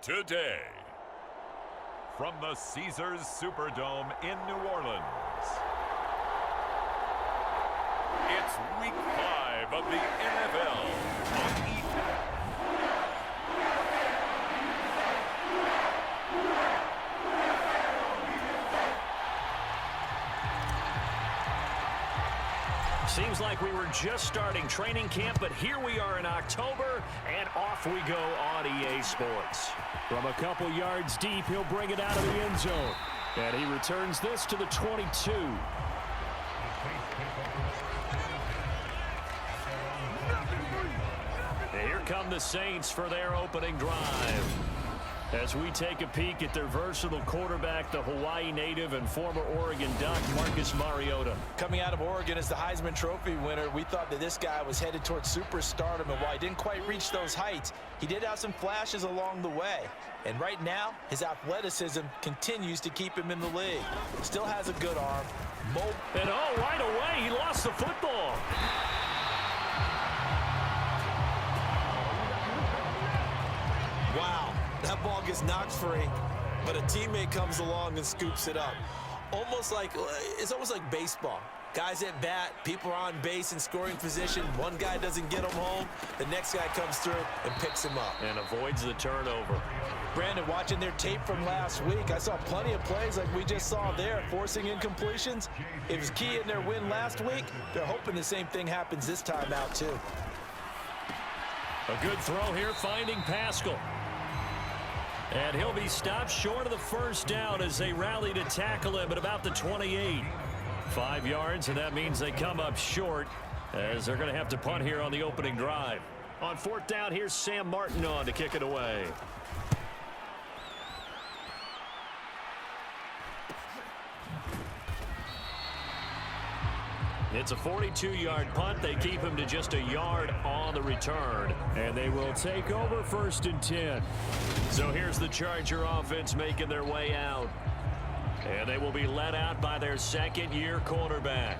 today. From the Caesars Superdome in New Orleans, it's Week 5 of the NFL on E! Seems like we were just starting training camp, but here we are in October, and off we go on EA Sports. From a couple yards deep, he'll bring it out of the end zone. And he returns this to the 22. And here come the Saints for their opening drive. As we take a peek at their versatile quarterback, the Hawaii native and former Oregon Duck, Marcus Mariota. Coming out of Oregon as the Heisman Trophy winner, we thought that this guy was headed towards superstardom, and while he didn't quite reach those heights, he did have some flashes along the way. And right now, his athleticism continues to keep him in the league. Still has a good arm. And right away, he lost the football. Wow. That ball gets knocked free, but a teammate comes along and scoops it up. It's almost like baseball. Guys at bat, people are on base in scoring position. One guy doesn't get him home. The next guy comes through and picks him up. And avoids the turnover. Brandon, watching their tape from last week, I saw plenty of plays like we just saw there, forcing incompletions. It was key in their win last week. They're hoping the same thing happens this time out, too. A good throw here, finding Pascal. And he'll be stopped short of the first down as they rally to tackle him at about the 28. 5 yards, and that means they come up short as they're going to have to punt here on the opening drive. On fourth down, here's Sam Martin on to kick it away. It's a 42-yard punt. They keep him to just a yard on the return. And they will take over 1st and 10. So here's the Charger offense making their way out. And they will be led out by their second-year quarterback.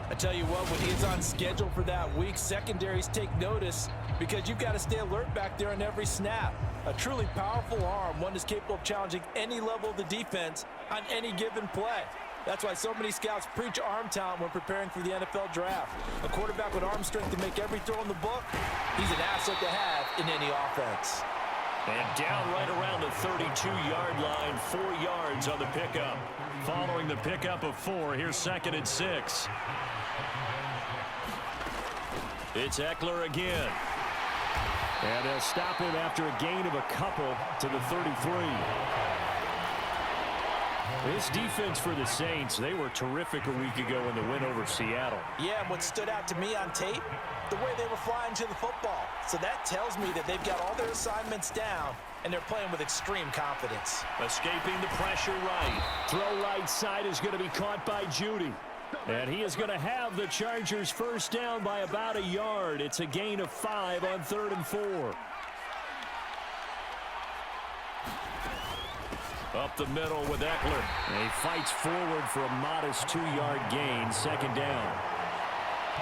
I tell you what, when he is on schedule for that week, secondaries take notice because you've got to stay alert back there on every snap. A truly powerful arm, one that's capable of challenging any level of the defense on any given play. That's why so many scouts preach arm talent when preparing for the NFL draft. A quarterback with arm strength to make every throw in the book, he's an asset to have in any offense. And down right around the 32-yard line, 4 yards on the pickup. Following the pickup of 4, here's 2nd and 6. It's Eckler again. And they'll stop him after a gain of a couple to the 33. This defense for the Saints, they were terrific a week ago in the win over Seattle. Yeah, and what stood out to me on tape, the way they were flying to the football. So that tells me that they've got all their assignments down, and they're playing with extreme confidence. Escaping the pressure right. Throw right side is going to be caught by Judy. And he is going to have the Chargers first down by about a yard. It's a gain of 5 on 3rd and 4. Up the middle with Eckler. And he fights forward for a modest 2-yard gain, 2nd down.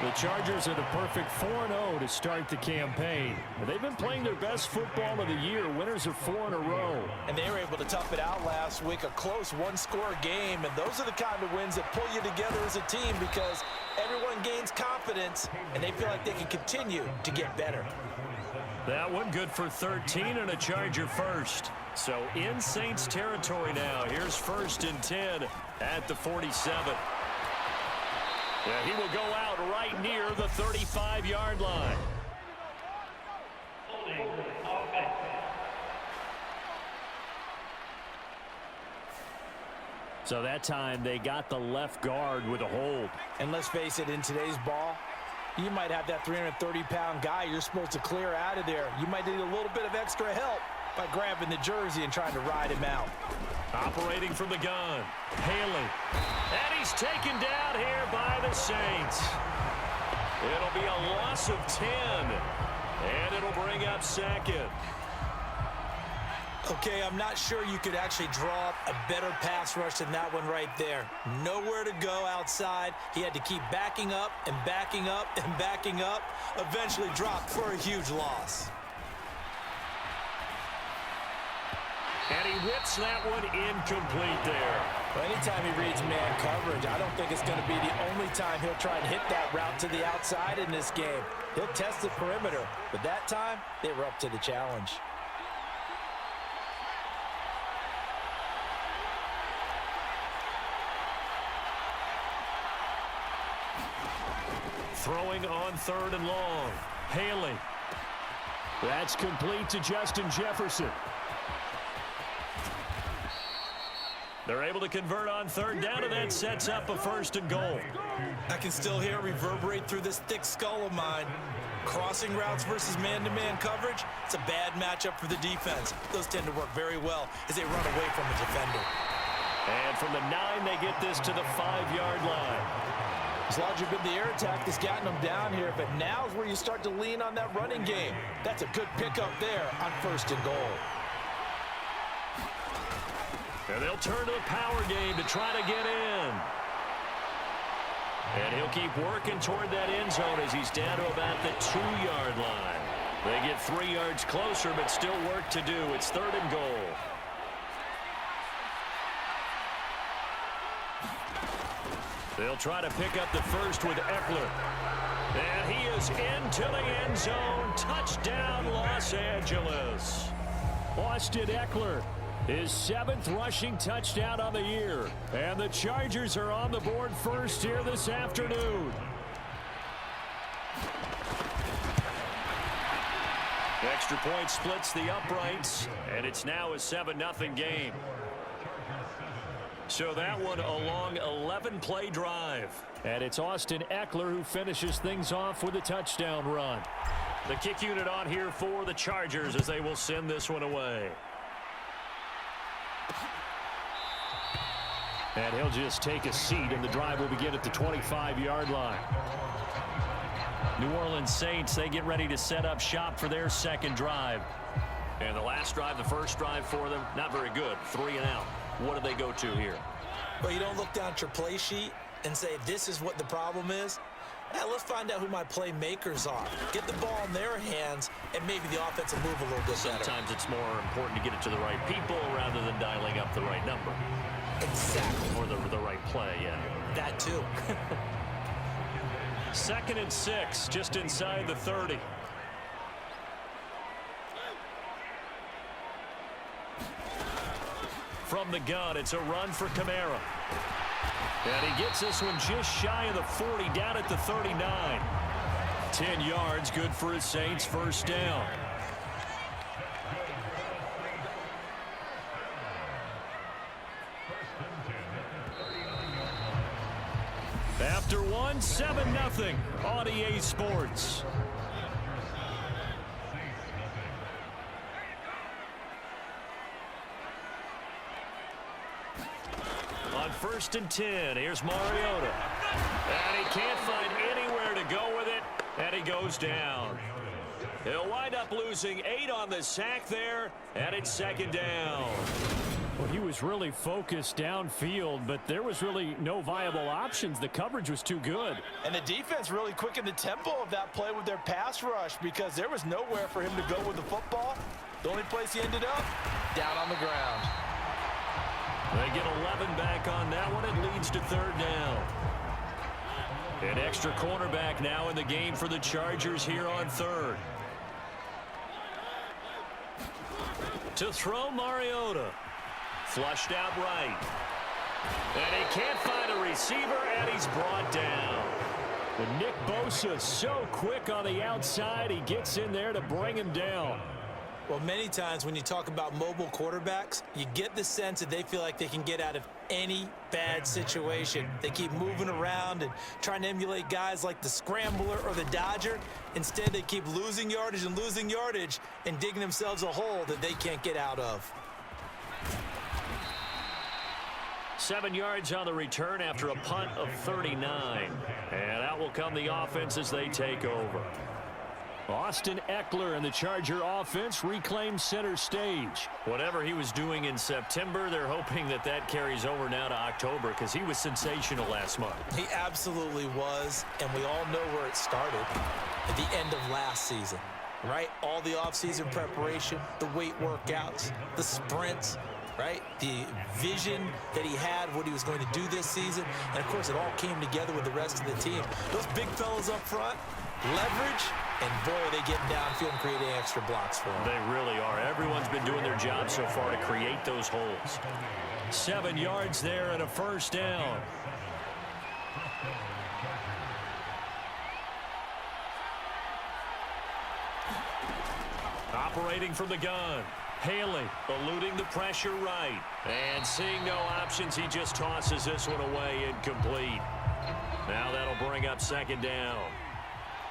The Chargers are the perfect 4-0 to start the campaign. They've been playing their best football of the year, winners of 4 in a row. And they were able to tough it out last week, a close one-score game. And those are the kind of wins that pull you together as a team because everyone gains confidence, and they feel like they can continue to get better. That one good for 13 and a Charger first. So in Saints territory now. Here's 1st and 10 at the 47. Yeah, he will go out right near the 35-yard line. So that time they got the left guard with a hold. And let's face it, in today's ball, you might have that 330-pound guy you're supposed to clear out of there. You might need a little bit of extra help by grabbing the jersey and trying to ride him out. Operating from the gun, Haley. And he's taken down here by the Saints. It'll be a loss of 10. And it'll bring up 2nd. Okay, I'm not sure you could actually draw up a better pass rush than that one right there. Nowhere to go outside. He had to keep backing up and backing up and backing up. Eventually dropped for a huge loss. And he whips that one incomplete there. Well, anytime he reads man coverage, I don't think it's going to be the only time he'll try and hit that route to the outside in this game. He'll test the perimeter, but that time, they were up to the challenge. Throwing on 3rd and long. Haley. That's complete to Justin Jefferson. They're able to convert on 3rd down, and that sets up a 1st and goal. I can still hear it reverberate through this thick skull of mine. Crossing routes versus man-to-man coverage, it's a bad matchup for the defense. Those tend to work very well as they run away from a defender. And from the 9, they get this to the 5-yard line. It's largely been the air attack that's gotten them down here, but now is where you start to lean on that running game. That's a good pickup there on 1st and goal. And they'll turn to the power game to try to get in. And he'll keep working toward that end zone as he's down to about the 2-yard line. They get 3 yards closer, but still work to do. It's 3rd and goal. They'll try to pick up the 1st with Eckler. And he is into the end zone. Touchdown, Los Angeles. Austin Eckler, his 7th rushing touchdown on the year. And the Chargers are on the board first here this afternoon. Extra point splits the uprights, and it's now a 7-0 game. So that one a long 11-play drive. And it's Austin Eckler who finishes things off with a touchdown run. The kick unit on here for the Chargers as they will send this one away. And he'll just take a seat, and the drive will begin at the 25-yard line. New Orleans Saints, they get ready to set up shop for their 2nd drive. And the last drive, the first drive for them, not very good. 3 and out. What do they go to here? Well, you don't look down at your play sheet and say, this is what the problem is. Now, let's find out who my playmakers are. Get the ball in their hands, and maybe the offense will move a little bit better. Sometimes it's more important to get it to the right people rather than dialing up the right number. Exactly. Or the right play, yeah. That, too. 2nd and 6, just inside the 30. From the gun, it's a run for Kamara. And he gets this one just shy of the 40, down at the 39. 10 yards, good for his Saints, 1st down. After one, 7-0 on EA Sports. On 1st and 10, here's Mariota. And he can't find anywhere to go with it, and he goes down. He'll wind up losing 8 on the sack there, and it's 2nd down. Well, he was really focused downfield, but there was really no viable options. The coverage was too good. And the defense really quickened the tempo of that play with their pass rush because there was nowhere for him to go with the football. The only place he ended up, down on the ground. They get 11 back on that one. It leads to 3rd down. An extra cornerback now in the game for the Chargers here on 3rd. To throw, Mariota. Flushed out right. And he can't find a receiver, and he's brought down. But Nick Bosa so quick on the outside, he gets in there to bring him down. Well, many times when you talk about mobile quarterbacks, you get the sense that they feel like they can get out of any bad situation. They keep moving around and trying to emulate guys like the Scrambler or the Dodger. Instead, they keep losing yardage and digging themselves a hole that they can't get out of. 7 yards on the return after a punt of 39. And out will come the offense as they take over. Austin Eckler and the Charger offense reclaim center stage. Whatever he was doing in September, they're hoping that carries over now to October because he was sensational last month. He absolutely was, and we all know where it started at the end of last season. right? All the offseason preparation, the weight workouts, the sprints, right? The vision that he had, what he was going to do this season. And, of course, it all came together with the rest of the team. Those big fellas up front, leverage, and, boy, are they getting downfield and creating extra blocks for them. They really are. Everyone's been doing their job so far to create those holes. 7 yards there and a first down. Operating from the gun. Haley eluding the pressure right. And seeing no options, he just tosses this one away incomplete. Now that'll bring up second down.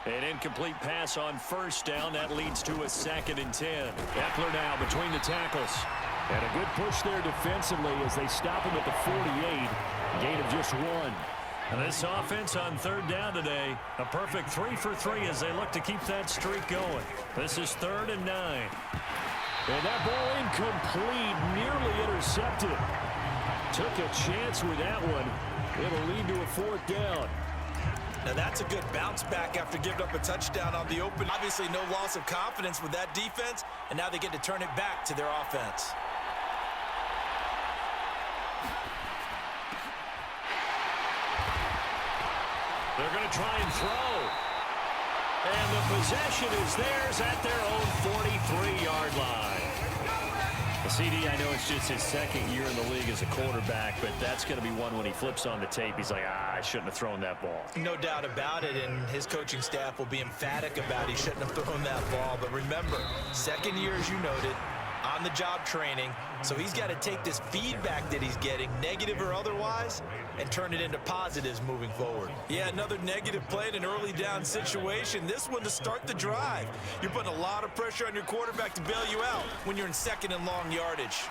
An incomplete pass on first down. That leads to a 2nd and 10. Eckler now between the tackles. And a good push there defensively as they stop him at the 48. Gain of just 1. And this offense on 3rd down today, a perfect 3 for 3 as they look to keep that streak going. This is 3rd and 9. And that ball incomplete, nearly intercepted. Took a chance with that one. It'll lead to a 4th down. Now that's a good bounce back after giving up a touchdown on the open. Obviously no loss of confidence with that defense, and now they get to turn it back to their offense. They're going to try and throw. And the possession is theirs at their own 43-yard line. CD, I know it's just his 2nd year in the league as a quarterback, but that's going to be one when he flips on the tape. He's like, I shouldn't have thrown that ball. No doubt about it, and his coaching staff will be emphatic about he shouldn't have thrown that ball. But remember, 2nd year, as you noted, on-the-job training, so he's got to take this feedback that he's getting, negative or otherwise, and turn it into positives moving forward. Yeah, another negative play in an early down situation. This one to start the drive. You're putting a lot of pressure on your quarterback to bail you out when you're in 2nd and long yardage.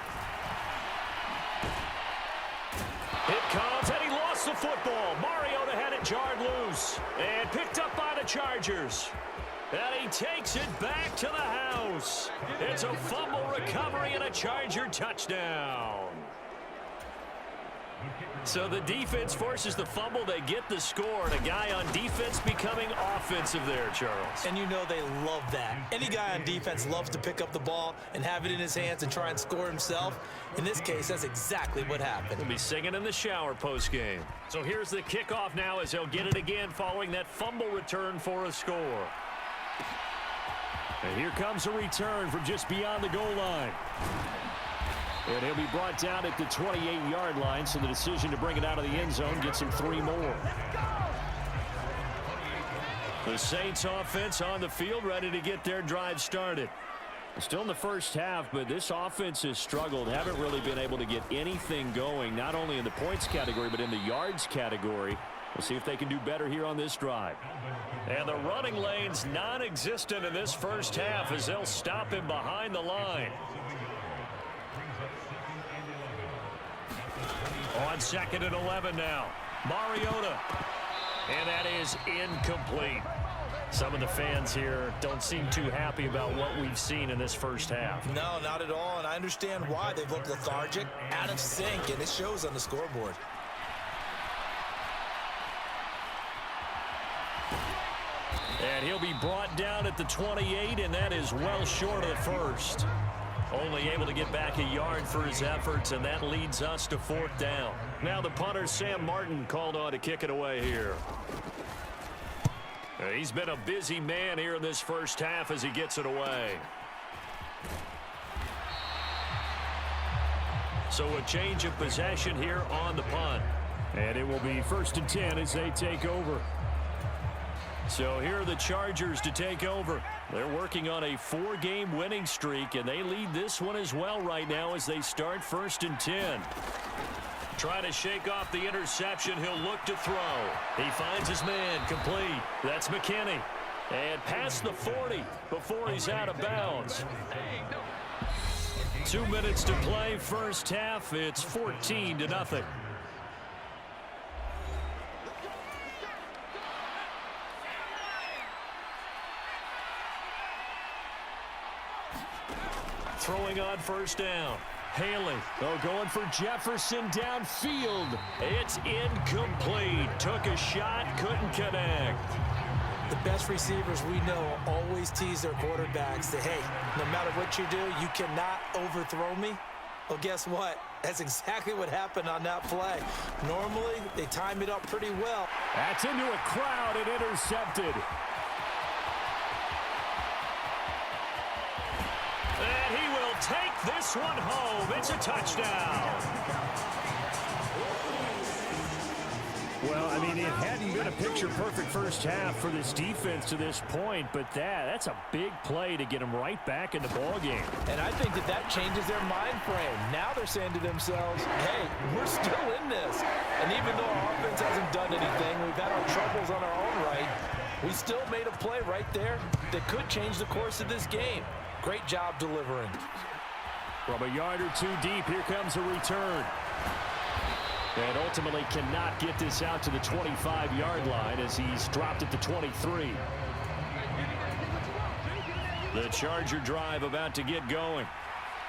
It comes, and he lost the football. Mariota had it jarred loose and picked up by the Chargers. And he takes it back to the house. It's a fumble recovery and a Charger touchdown. So the defense forces the fumble. They get the score, and a guy on defense becoming offensive there, Charles. And you know they love that. Any guy on defense loves to pick up the ball and have it in his hands and try and score himself. In this case, that's exactly what happened. He'll be singing in the shower post-game. So here's the kickoff now as they'll get it again following that fumble return for a score. And here comes a return from just beyond the goal line. And he'll be brought down at the 28-yard line, so the decision to bring it out of the end zone gets him 3 more. The Saints offense on the field, ready to get their drive started. Still in the first half, but this offense has struggled. Haven't really been able to get anything going, not only in the points category, but in the yards category. We'll see if they can do better here on this drive. And the running lane's non-existent in this first half as they'll stop him behind the line. On 2nd and 11 now. Mariota. And that is incomplete. Some of the fans here don't seem too happy about what we've seen in this first half. No, not at all, and I understand why. They've looked lethargic, out of sync, and it shows on the scoreboard. And he'll be brought down at the 28, and that is well short of the first. Only able to get back a yard for his efforts, and that leads us to 4th down. Now the punter, Sam Martin, called on to kick it away here. He's been a busy man here in this first half as he gets it away. So a change of possession here on the punt. And it will be 1st and 10 as they take over. So here are the Chargers to take over. They're working on a 4-game winning streak, and they lead this one as well right now as they start 1st and 10. Trying to shake off the interception. He'll look to throw. He finds his man complete. That's McKinney. And past the 40 before he's out of bounds. 2 minutes to play first half. It's 14-0. Throwing on first down. Haley. Oh, going for Jefferson downfield. It's incomplete. Took a shot, couldn't connect. The best receivers we know always tease their quarterbacks that, hey, no matter what you do, you cannot overthrow me. Well, guess what? That's exactly what happened on that play. Normally, they time it up pretty well. That's into a crowd and intercepted. And he will take this one home. It's a touchdown. Well, I mean, it hadn't been a picture-perfect first half for this defense to this point, but that's a big play to get them right back in the ballgame. And I think that changes their mind frame. Now they're saying to themselves, hey, we're still in this. And even though our offense hasn't done anything, we've had our troubles on our own right, we still made a play right there that could change the course of this game. Great job delivering. From a yard or two deep, here comes a return. And ultimately cannot get this out to the 25-yard line as he's dropped at the 23. The Charger drive about to get going.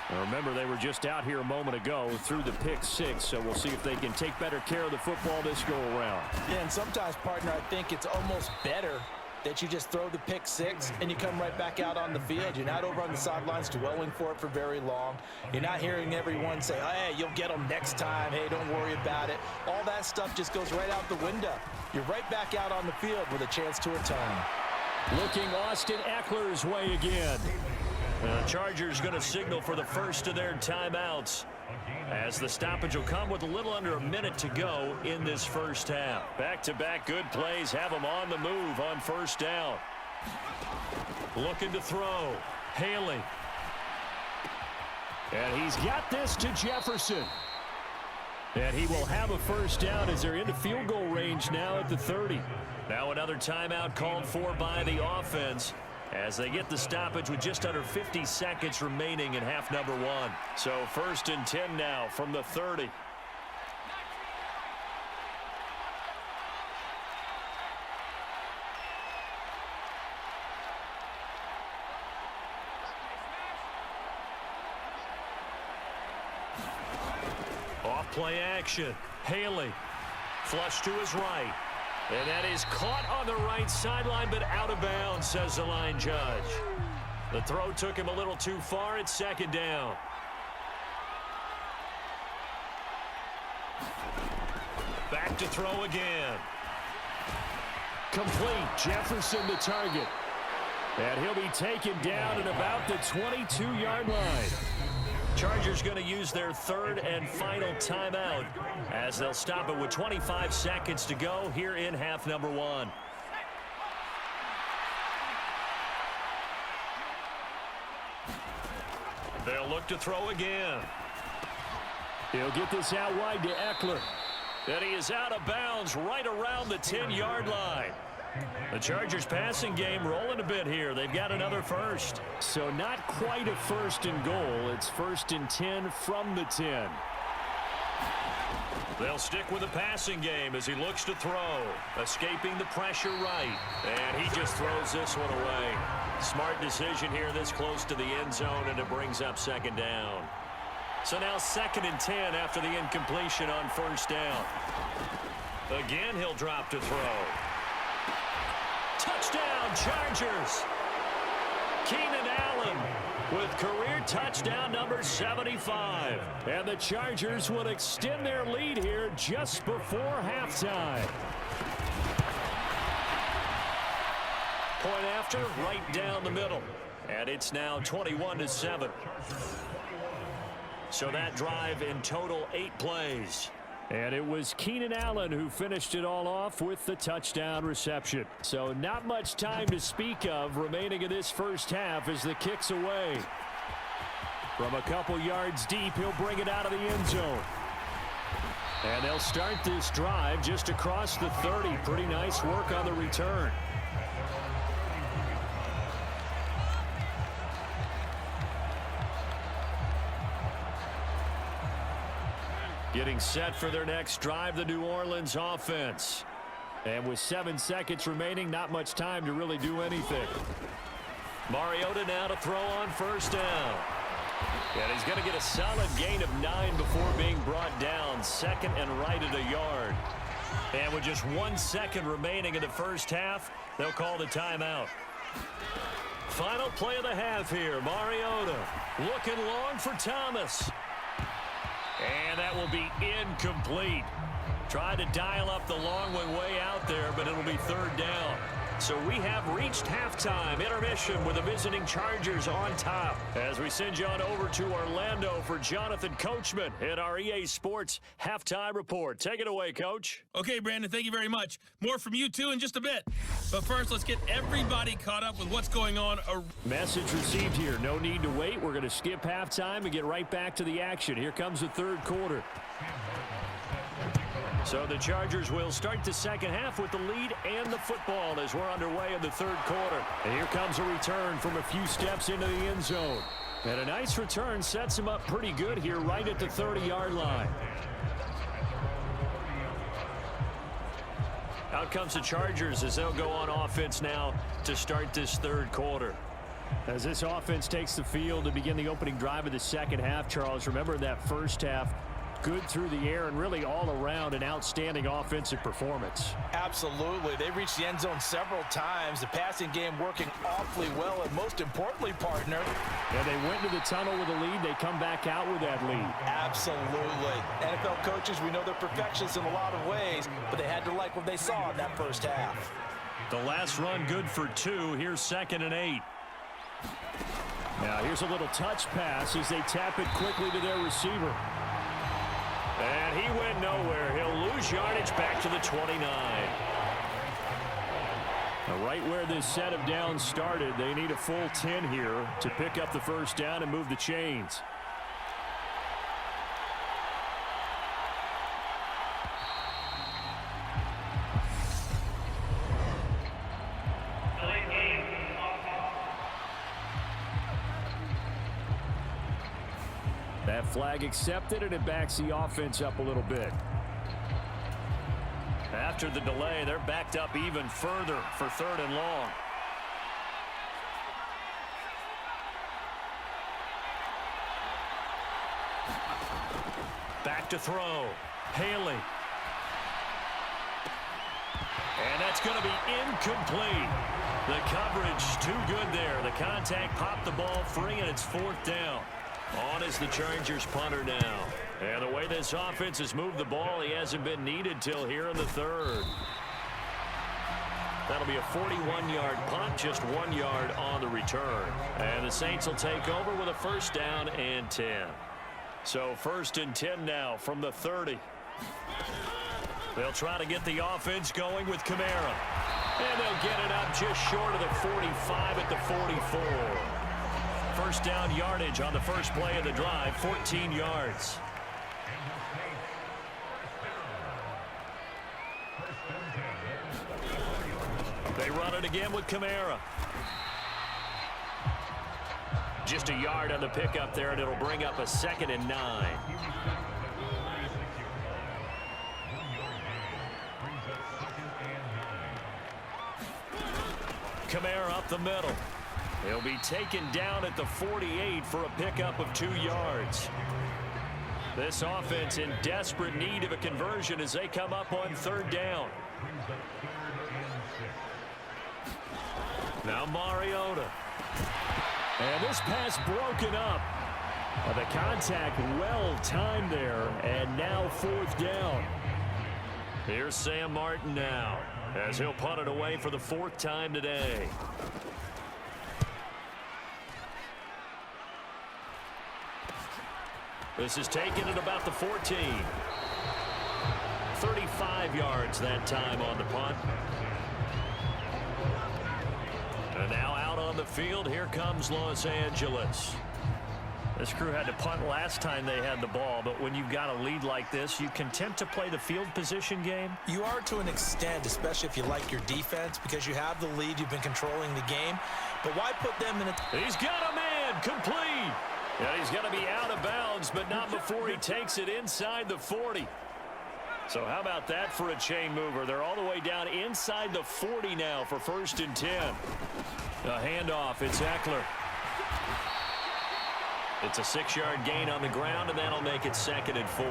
Now remember, they were just out here a moment ago through the pick six, so we'll see if they can take better care of the football this go-around. Yeah, and sometimes, partner, I think it's almost better that you just throw the pick six and you come right back out on the field. You're not over on the sidelines dwelling for it for very long. You're not hearing everyone say, hey, you'll get them next time. Hey, don't worry about it. All that stuff just goes right out the window. You're right back out on the field with a chance to return. Looking Austin Eckler's way again. The Chargers going to signal for the first of their timeouts, as the stoppage will come with a little under a minute to go in this first half. Back-to-back good plays have them on the move on first down. Looking to throw. Haley. And he's got this to Jefferson. And he will have a first down as they're into field goal range now at the 30. Now another timeout called for by the offense, as they get the stoppage with just under 50 seconds remaining in half number one. So 1st and 10 now from the 30. Off play action. Haley. Flush to his right. And that is caught on the right sideline, but out of bounds, says the line judge. The throw took him a little too far. It's 2nd down. Back to throw again. Complete. Jefferson the target. And he'll be taken down at about the 22-yard line. Chargers going to use their 3rd and final timeout, as they'll stop it with 25 seconds to go here in half number one. They'll look to throw again. He'll get this out wide to Eckler. And he is out of bounds right around the 10-yard line. The Chargers passing game rolling a bit here. They've got another first. So not quite a 1st and goal. It's 1st and 10 from the 10. They'll stick with the passing game as he looks to throw. Escaping the pressure right. And he just throws this one away. Smart decision here this close to the end zone, and it brings up 2nd down. So now 2nd and 10 after the incompletion on 1st down. Again, he'll drop to throw. Touchdown, Chargers. Keenan Allen with career touchdown number 75. And the Chargers will extend their lead here just before halftime. Point after, right down the middle. And it's now 21-7. So that drive in total 8 plays. And it was Keenan Allen who finished it all off with the touchdown reception. So not much time to speak of remaining in this first half as the kick's away. From a couple yards deep, he'll bring it out of the end zone. And they'll start this drive just across the 30. Pretty nice work on the return. Getting set for their next drive, the New Orleans offense. And with 7 seconds remaining, not much time to really do anything. Mariota now to throw on 1st down. And he's going to get a solid gain of 9 before being brought down. 2nd and right at a yard. And with just 1 second remaining in the first half, they'll call the timeout. Final play of the half here. Mariota looking long for Thomas. And that will be incomplete. Tried to dial up the long one way out there, but it'll be third down. So we have reached halftime. Intermission with the visiting Chargers on top. As we send you on over to Orlando for Jonathan Coachman in our EA Sports Halftime Report. Take it away, Coach. Okay, Brandon, thank you very much. More from you, too, in just a bit. But first, let's get everybody caught up with what's going on. Message received here. No need to wait. We're going to skip halftime and get right back to the action. Here comes the third quarter. So the Chargers will start the second half with the lead and the football as we're underway in the third quarter. And here comes a return from a few steps into the end zone. And a nice return sets him up pretty good here right at the 30-yard line. Out comes the Chargers as they'll go on offense now to start this third quarter. As this offense takes the field to begin the opening drive of the second half, Charles, remember that first half, good through the air and really all around an outstanding offensive performance. Absolutely. They reached the end zone several times. The passing game working awfully well, and most importantly, partner. Yeah, they went to the tunnel with a lead. They come back out with that lead. Absolutely. NFL coaches, we know they're perfectionists in a lot of ways, but they had to like what they saw in that first half. The last run good for 2. Here's 2nd and 8. Now here's a little touch pass as they tap it quickly to their receiver. And he went nowhere. He'll lose yardage back to the 29. Now right where this set of downs started, they need a full 10 here to pick up the first down and move the chains. That flag accepted, and it backs the offense up a little bit. After the delay, they're backed up even further for 3rd and long. Back to throw. Haley. And that's going to be incomplete. The coverage too good there. The contact popped the ball free, and it's 4th down. On is the Chargers punter now. And the way this offense has moved the ball, he hasn't been needed till here in the 3rd. That'll be a 41-yard punt, just 1 yard on the return. And the Saints will take over with a first down and 10. So 1st and 10 now from the 30. They'll try to get the offense going with Kamara. And they'll get it up just short of the 45 at the 44. First down yardage on the first play of the drive, 14 yards. They run it again with Kamara. Just a yard on the pickup there, and it'll bring up a 2nd and 9. Kamara up the middle. He'll be taken down at the 48 for a pickup of 2 yards. This offense in desperate need of a conversion as they come up on 3rd down. Now Mariota. And this pass broken up. The contact well timed there, and now 4th down. Here's Sam Martin now as he'll punt it away for the 4th time today. This is taken at about the 14. 35 yards that time on the punt. And now out on the field, here comes Los Angeles. This crew had to punt last time they had the ball, but when you've got a lead like this, you content to play the field position game? You are to an extent, especially if you like your defense, because you have the lead, you've been controlling the game. But why put them in a... He's got a man, complete. And he's going to be out of bounds, but not before he takes it inside the 40. So how about that for a chain mover? They're all the way down inside the 40 now for 1st and 10. A handoff, it's Eckler. It's a 6-yard gain on the ground, and that'll make it 2nd and 4.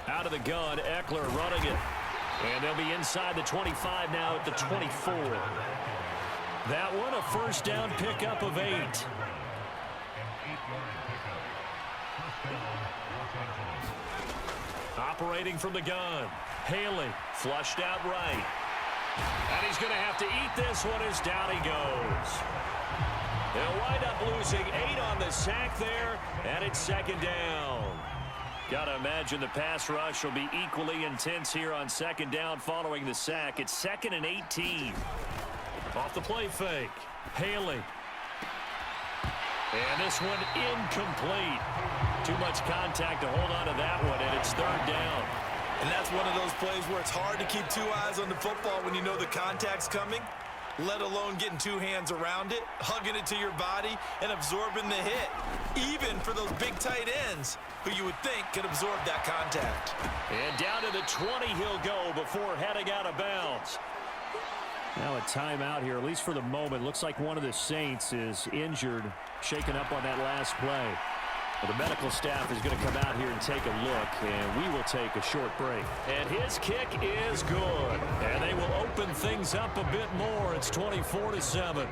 Out of the gun, Eckler running it. And they'll be inside the 25 now at the 24. That one, a first down pickup of 8. Operating from the gun. Haley flushed out right. And he's going to have to eat this one as down he goes. They'll wind up losing 8 on the sack there, and it's second down. Got to imagine the pass rush will be equally intense here on second down following the sack. It's 2nd and 18. Off the play fake. Haley. And this one incomplete. Too much contact to hold on to that one, and it's third down. And that's one of those plays where it's hard to keep 2 eyes on the football when you know the contact's coming, let alone getting 2 hands around it, hugging it to your body, and absorbing the hit. Even for those big tight ends who you would think could absorb that contact. And down to the 20 he'll go before heading out of bounds. Now a timeout here, at least for the moment. Looks like one of the Saints is injured, shaken up on that last play. Well, the medical staff is going to come out here and take a look, and we will take a short break. And his kick is good. And they will open things up a bit more. It's 24-7.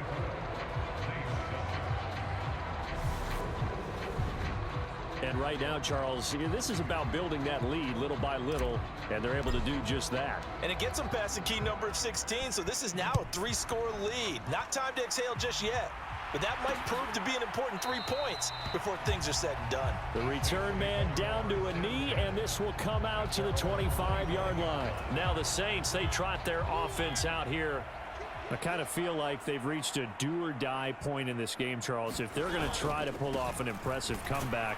And right now, Charles, this is about building that lead little by little, and they're able to do just that. And it gets them past the key number of 16, so this is now a 3-score lead. Not time to exhale just yet, but that might prove to be an important 3 points before things are said and done. The return man down to a knee, and this will come out to the 25-yard line. Now the Saints, they trot their offense out here. I kind of feel like they've reached a do-or-die point in this game, Charles. If they're going to try to pull off an impressive comeback,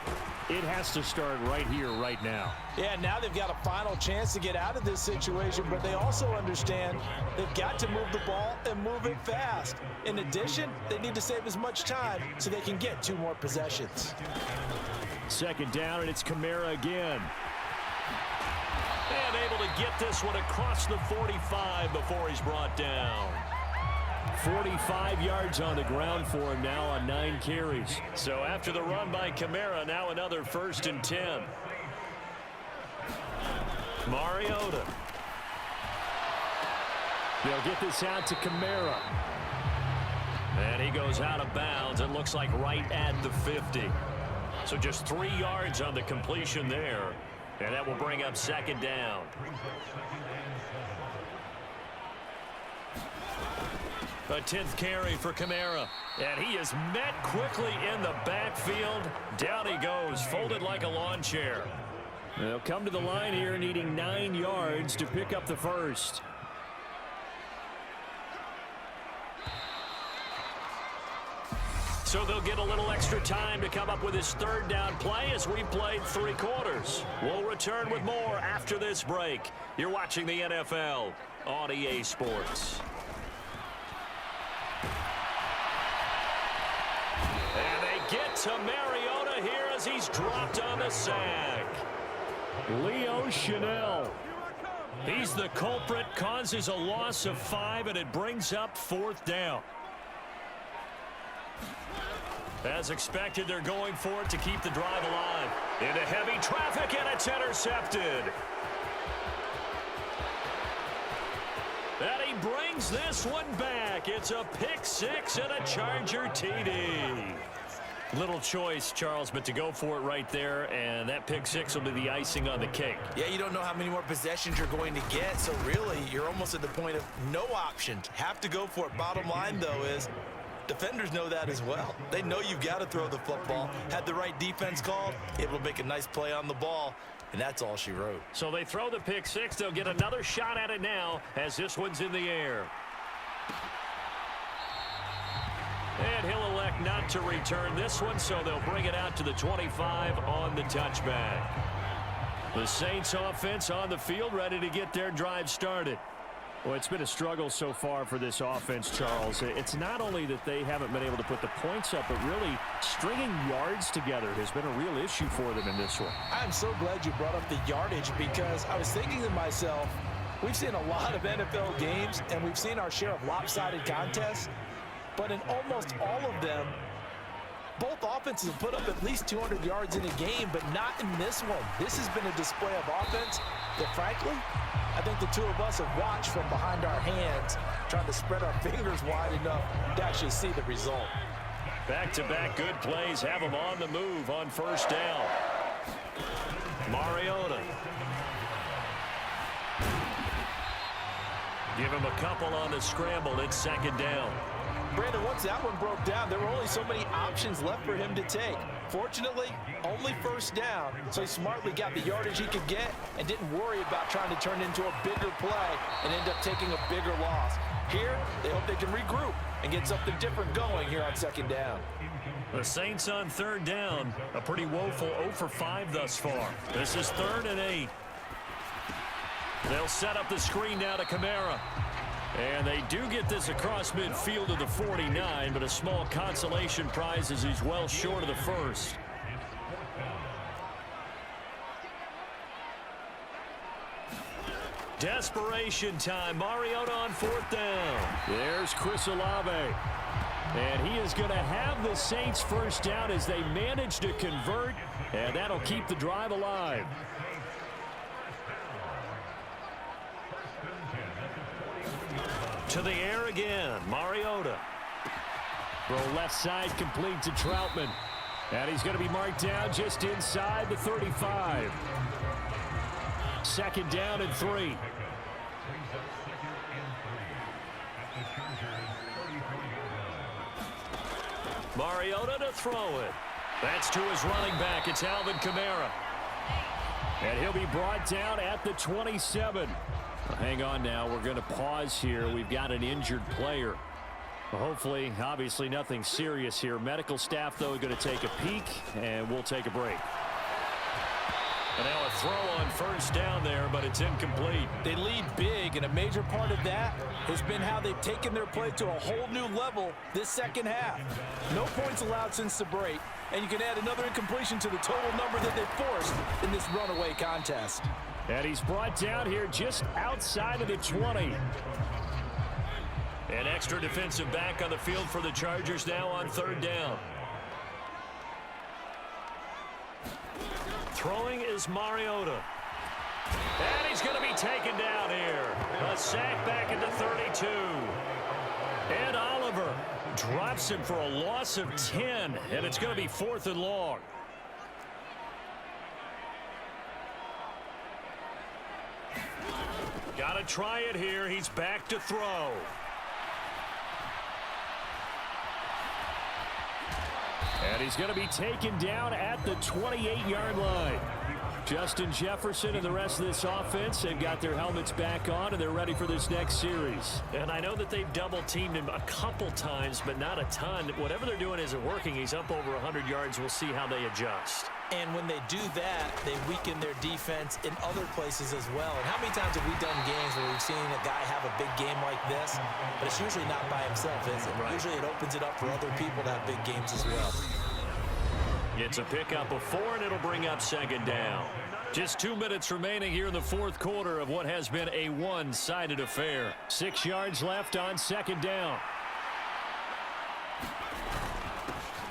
it has to start right here, right now. Yeah, now they've got a final chance to get out of this situation, but they also understand they've got to move the ball and move it fast. In addition, they need to save as much time so they can get 2 more possessions. Second down, and it's Kamara again. And able to get this one across the 45 before he's brought down. 45 yards on the ground for him now on 9 carries. So after the run by Kamara, now another 1st and 10. Mariota. They'll get this out to Kamara. And he goes out of bounds. It looks like right at the 50. So just 3 yards on the completion there. And that will bring up second down. A 10th carry for Kamara. And he is met quickly in the backfield. Down he goes, folded like a lawn chair. They'll come to the line here needing 9 yards to pick up the first. So they'll get a little extra time to come up with his 3rd down play as we've played 3 quarters. We'll return with more after this break. You're watching the NFL on EA Sports. And they get to Mariota here as he's dropped on the sack. Leo Chanel. He's the culprit, causes a loss of 5, and it brings up 4th down. As expected, they're going for it to keep the drive alive. Into heavy traffic, and it's intercepted. And he brings this one back. It's a pick 6 and a Charger TD. Little choice, Charles, but to go for it right there, and that pick 6 will be the icing on the cake. Yeah, you don't know how many more possessions you're going to get, so really, you're almost at the point of no options. Have to go for it. Bottom line, though, is defenders know that as well. They know you've got to throw the football. Had the right defense called, able to make a nice play on the ball, and that's all she wrote. So they throw the pick 6. They'll get another shot at it now as this one's in the air. And he'll elect not to return this one, so they'll bring it out to the 25 on the touchback. The Saints offense on the field, ready to get their drive started. Well, it's been a struggle so far for this offense, Charles. It's not only that they haven't been able to put the points up, but really stringing yards together has been a real issue for them in this one. I'm so glad you brought up the yardage, because I was thinking to myself, we've seen a lot of NFL games, and we've seen our share of lopsided contests, but in almost all of them, Both offenses have put up at least 200 yards in a game, but not in this one. This has been a display of offense that, frankly, I think the two of us have watched from behind our hands, trying to spread our fingers wide enough to actually see the result. Back-to-back good plays have them on the move on first down. Mariota. Give him a couple on the scramble. It's second down. Brandon, once that one broke down, there were only so many options left for him to take. Fortunately, only first down, so he smartly got the yardage he could get and didn't worry about trying to turn it into a bigger play and end up taking a bigger loss. Here, they hope they can regroup and get something different going here on second down. The Saints on third down, a pretty woeful 0 for 5 thus far. This is 3rd and 8. They'll set up the screen now to Kamara. And they do get this across midfield to the 49, but a small consolation prize as he's well short of the first. Desperation time. Mariota on 4th down. There's Chris Olave. And he is going to have the Saints first down as they manage to convert, and that'll keep the drive alive. To the air again, Mariota. Throw left side complete to Troutman. And he's going to be marked down just inside the 35. Second down and 3. Mariota to throw it. That's to his running back. It's Alvin Kamara. And he'll be brought down at the 27. Hang on now. We're going to pause here. We've got an injured player. Hopefully, obviously nothing serious here. Medical staff, though, are going to take a peek, and we'll take a break. And now a throw on first down there, but it's incomplete. They lead big, and a major part of that has been how they've taken their play to a whole new level this second half. No points allowed since the break, and you can add another incompletion to the total number that they forced in this runaway contest. And he's brought down here just outside of the 20. An extra defensive back on the field for the Chargers now on third down. Throwing is Mariota. And he's going to be taken down here. A sack back at the 32. Ed Oliver drops him for a loss of 10, and it's going to be 4th and long. Got to try it here. He's back to throw. And he's going to be taken down at the 28-yard line. Justin Jefferson and the rest of this offense, they've got their helmets back on, and they're ready for this next series. And I know that they've double-teamed him a couple times, but not a ton. Whatever they're doing isn't working. He's up over 100 yards. We'll see how they adjust. And when they do that, they weaken their defense in other places as well. And how many times have we done games where we've seen a guy have a big game like this, but it's usually not by himself, is it? Right. Usually it opens it up for other people to have big games as well. It's a pickup of 4, and it'll bring up second down. Just 2 minutes remaining here in the fourth quarter of what has been a one-sided affair. 6 yards left on second down.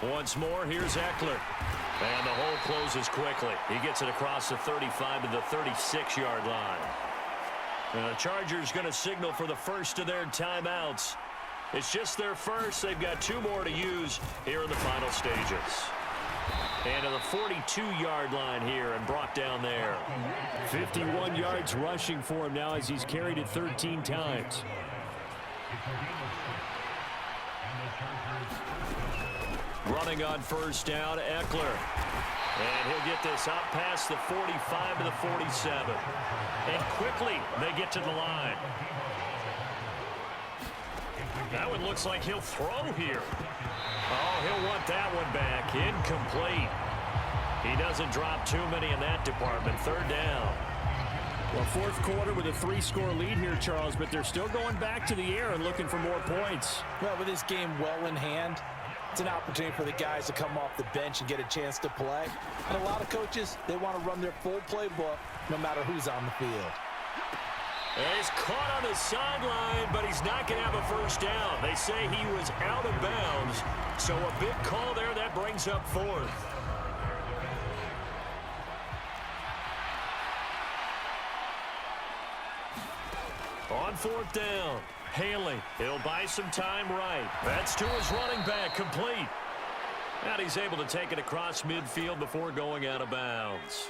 Once more, here's Eckler. And the hole closes quickly. He gets it across the 35 to the 36-yard line. And the Chargers going to signal for the first of their timeouts. It's just their first. They've got 2 more to use here in the final stages. And to the 42-yard line here and brought down there. 51 yards rushing for him now as he's carried it 13 times. Running on first down, Eckler. And he'll get this out past the 45 to the 47. And quickly they get to the line. That one looks like he'll throw here. Oh, he'll want that one back. Incomplete. He doesn't drop too many in that department. Third down. Well, fourth quarter with a 3-score lead here, Charles, but they're still going back to the air and looking for more points. Well, with this game well in hand, it's an opportunity for the guys to come off the bench and get a chance to play. And a lot of coaches, they want to run their full playbook no matter who's on the field. He's caught on the sideline, but he's not going to have a first down. They say he was out of bounds, so a big call there. That brings up fourth. On fourth down, Haley. He'll buy some time right. That's to his running back, complete. And he's able to take it across midfield before going out of bounds.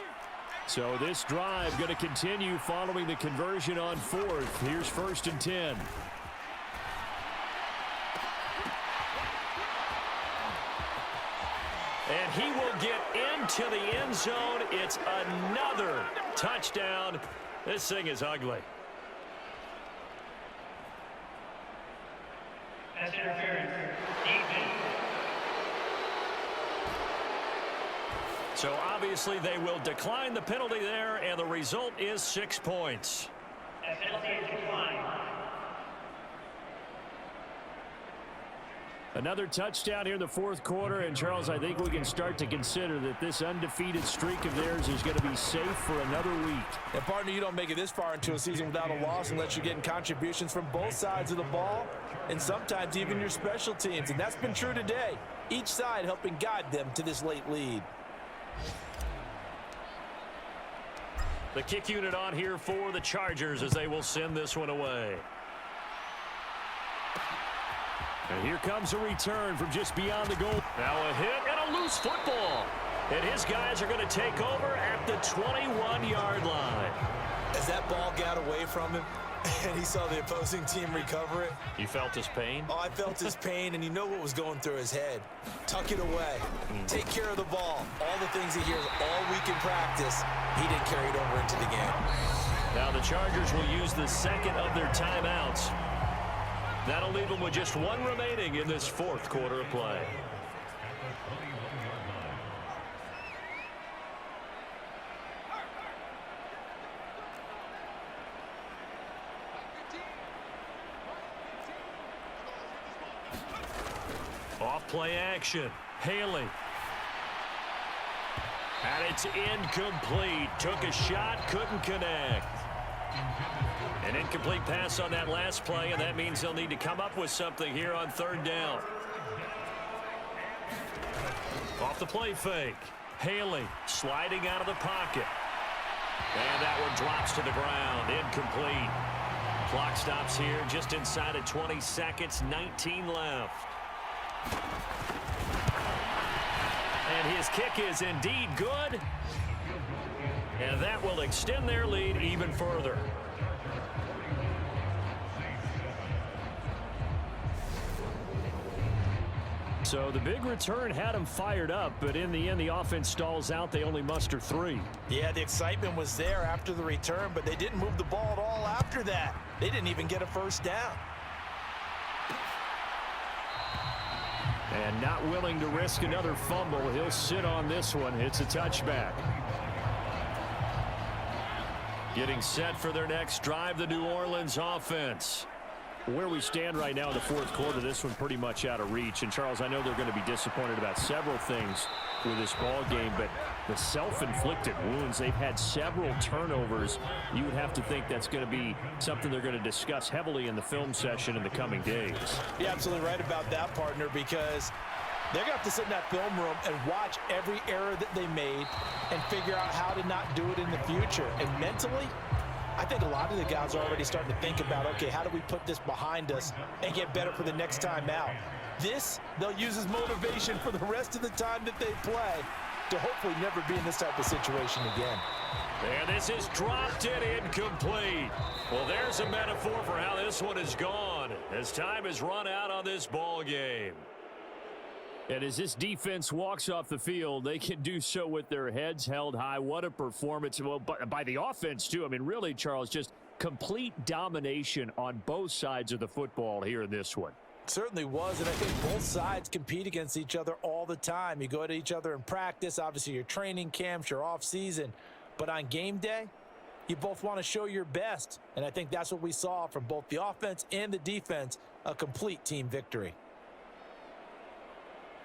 So this drive going to continue following the conversion on fourth. Here's 1st and 10. And he will get into the end zone. It's another touchdown. This thing is ugly. Pass interference. Defense. So obviously they will decline the penalty there, and the result is 6 points. That penalty is declined. Another touchdown here in the fourth quarter, and Charles, I think we can start to consider that this undefeated streak of theirs is going to be safe for another week. And partner, you don't make it this far into a season without a loss unless you're getting contributions from both sides of the ball, and sometimes even your special teams, and that's been true today. Each side helping guide them to this late lead. The kick unit on here for the Chargers as they will send this one away. And here comes a return from just beyond the goal. Now a hit and a loose football. And his guys are going to take over at the 21-yard line. As that ball got away from him and he saw the opposing team recover it. You felt his pain? Oh, I felt his pain, and you know what was going through his head. Tuck it away. Take care of the ball. All the things he hears all week in practice, he didn't carry it over into the game. Now the Chargers will use the second of their timeouts. That'll leave them with just one remaining in this fourth quarter of play. Off play action. Haley. And it's incomplete. Took a shot, couldn't connect. An incomplete pass on that last play, and that means they'll need to come up with something here on third down. Off the play fake. Haley sliding out of the pocket. And that one drops to the ground. Incomplete. Clock stops here just inside of 20 seconds. 19 left. And his kick is indeed good. And that will extend their lead even further. So the big return had him fired up, but in the end, the offense stalls out. They only muster 3. Yeah, the excitement was there after the return, but they didn't move the ball at all after that. They didn't even get a first down. And not willing to risk another fumble. He'll sit on this one. It's a touchback. Getting set for their next drive, the New Orleans offense. Where we stand right now in the fourth quarter, this one pretty much out of reach. And, Charles, I know they're going to be disappointed about several things with this ball game, but the self-inflicted wounds, they've had several turnovers. You would have to think that's going to be something they're going to discuss heavily in the film session in the coming days. You're absolutely right about that, partner, because they're going to have to sit in that film room and watch every error that they made and figure out how to not do it in the future. And mentally, I think a lot of the guys are already starting to think about, okay, how do we put this behind us and get better for the next time out? This, they'll use as motivation for the rest of the time that they play to hopefully never be in this type of situation again. And this is dropped and incomplete. Well, there's a metaphor for how this one is gone as time has run out on this ball game. And as this defense walks off the field, they can do so with their heads held high. What a performance. Well, by the offense, too. I mean, really, Charles, just complete domination on both sides of the football here in this one. Certainly was, and I think both sides compete against each other all the time. You go to each other in practice, obviously your training camps, your off-season. But on game day, you both want to show your best. And I think that's what we saw from both the offense and the defense, a complete team victory.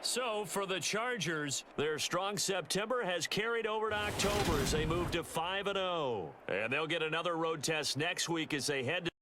So for the Chargers, their strong September has carried over to October as they move to 5-0. And they'll get another road test next week as they head to